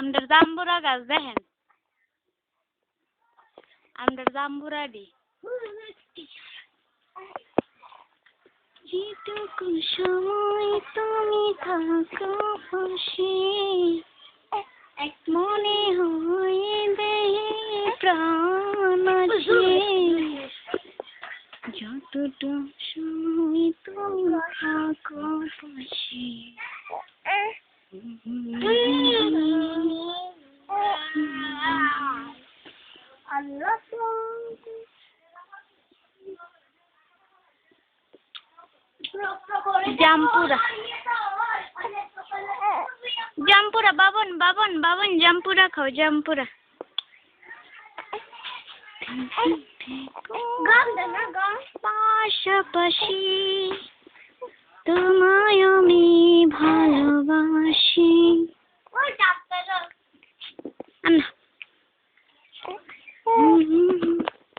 আমাদের জাম্বুরা গাছ দেখেন, আমাদের জাম্বুরা দি যেটুকু সময় তুমি থাকো পাশে মনে হয় দেহে প্রাণ আছে, যতটুকু সময় তুমি থাকো পাশে। জাম্পুরা জাম্পুরা বাবন বাবন বাবন জাম্পুরা খাও জাম্পুরা। পাশাপাশি তোমায় আমি ভালোবাসি।